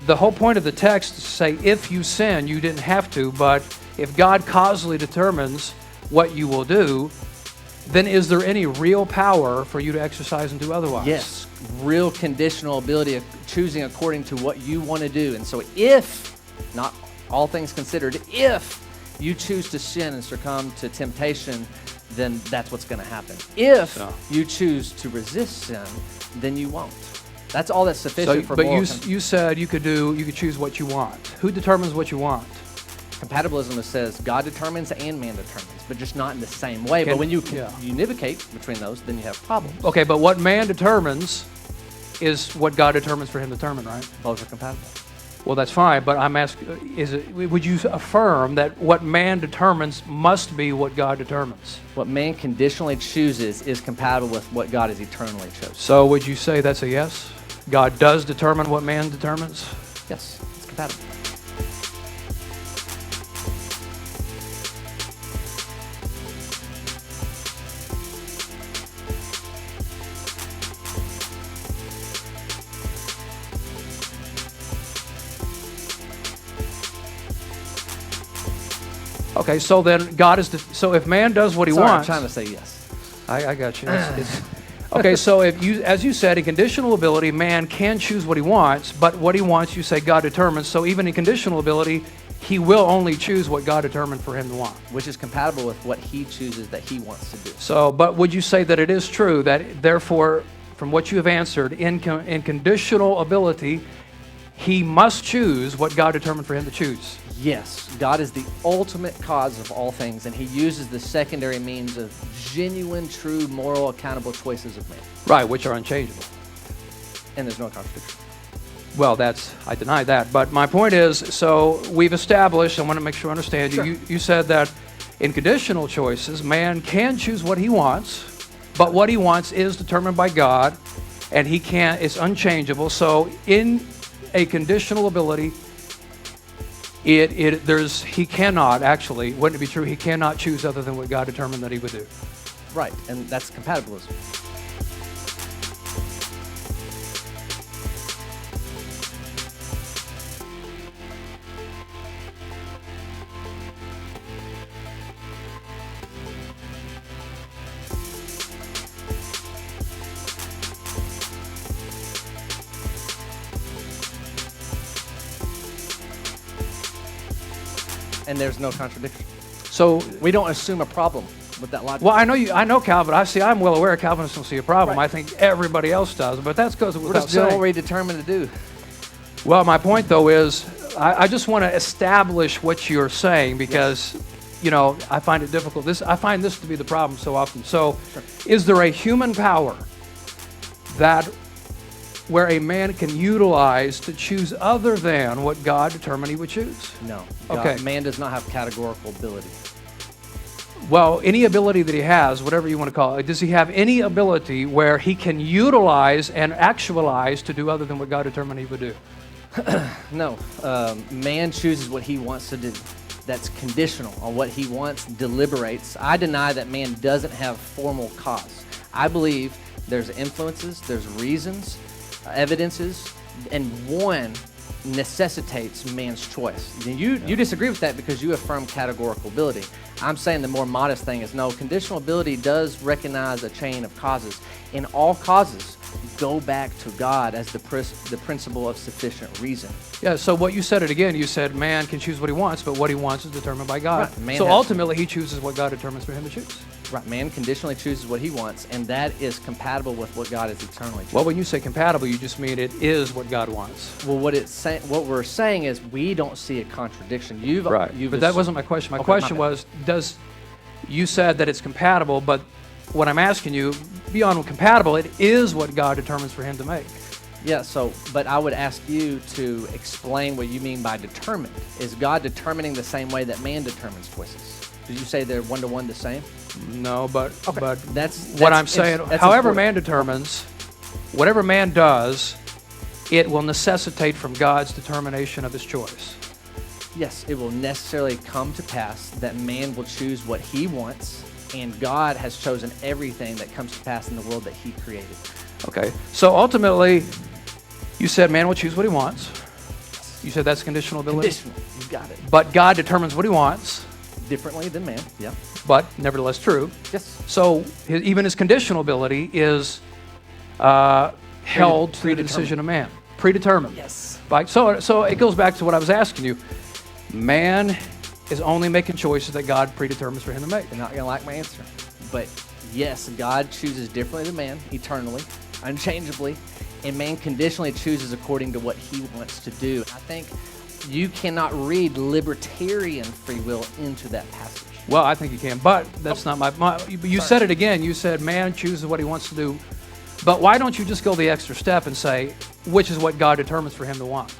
the whole point of the text is to say if you sin, you didn't have to, but if God causally determines what you will do, then is there any real power for you to exercise and do otherwise? Yes, real conditional ability of choosing according to what you want to do. And so if, not all things considered, if you choose to sin and succumb to temptation, then that's what's going to happen. If you choose to resist sin, then you won't. That's all that's sufficient for moral But you said you could choose what you want. Who determines what you want? Compatibilism says God determines and man determines, but just not in the same way. But when you univocate between those, then you have problems. Okay, but what man determines is what God determines for him to determine, right? Both are compatible. Well, that's fine, but I'm asking, would you affirm that what man determines must be what God determines? What man conditionally chooses is compatible with what God has eternally chosen. So would you say that's a yes? God does determine what man determines? Yes, it's compatible. Okay, so then God is, so if man does what he wants. I'm trying to say yes. I got you. Okay, so if you, as you said, in conditional ability, man can choose what he wants, but what he wants, you say God determines. So even in conditional ability, he will only choose what God determined for him to want. Which is compatible with what he chooses that he wants to do. So, but would you say that it is true that therefore, from what you have answered, in conditional ability, he must choose what God determined for him to choose? Yes, God is the ultimate cause of all things, and he uses the secondary means of genuine, true, moral, accountable choices of man. Right, which are unchangeable. And there's no contradiction. Well, I deny that. But my point is, so we've established, I want to make sure I understand you. You said that in conditional choices, man can choose what he wants, but what he wants is determined by God, and it's unchangeable. So in a conditional ability, he cannot actually, wouldn't it be true, he cannot choose other than what God determined that he would do. Right, and that's compatibilism. And there's no contradiction. So we don't assume a problem with that logic. Well, I know Calvin. I'm well aware Calvinists don't see a problem. Right. I think everybody else does, but that's because we're just doing what we're determined to do. Well, my point though is, I just want to establish what you're saying because, I find it difficult. I find this to be the problem so often. So, is there a human power where a man can utilize to choose other than what God determined he would choose? No. Okay. Man does not have categorical ability. Well, any ability that he has, whatever you want to call it, does he have any ability where he can utilize and actualize to do other than what God determined he would do? No. Man chooses what he wants to do. That's conditional on what he wants, deliberates. I deny that man doesn't have formal cause. I believe there's influences, there's reasons, evidences, and one necessitates man's choice. You disagree with that because you affirm categorical ability. I'm saying the more modest thing is no, conditional ability does recognize a chain of causes. In all causes, go back to God as the principle of sufficient reason. Yeah, so what you said it again, you said man can choose what he wants, but what he wants is determined by God. Right. So ultimately he chooses what God determines for him to choose. Right, man conditionally chooses what he wants, and that is compatible with what God has eternally chosen. Well, when you say compatible, you just mean it is what God wants. Well, what we're saying is we don't see a contradiction. But that wasn't my question. My question was, you said that it's compatible, but what I'm asking you, beyond compatible, it is what God determines for him to make. Yeah, but I would ask you to explain what you mean by determined. Is God determining the same way that man determines choices? Did you say they're one-to-one the same? No, but that's what I'm saying. However man determines, whatever man does, it will necessitate from God's determination of his choice. Yes, it will necessarily come to pass that man will choose what he wants, and God has chosen everything that comes to pass in the world that he created. Okay, so ultimately, you said man will choose what he wants. You said that's conditional ability? Conditional. You got it. But God determines what he wants, Differently than man. Yeah. but nevertheless true. Yes. So even his conditional ability is held to the decision of man. Predetermined. Yes. So it goes back to what I was asking you. Man is only making choices that God predetermines for him to make. You're not going to like my answer. But yes, God chooses differently than man, eternally, unchangeably, and man conditionally chooses according to what he wants to do. I think you cannot read libertarian free will into that passage. Well, I think you can, but that's not you said it again. You said man chooses what he wants to do. But why don't you just go the extra step and say, which is what God determines for him to want?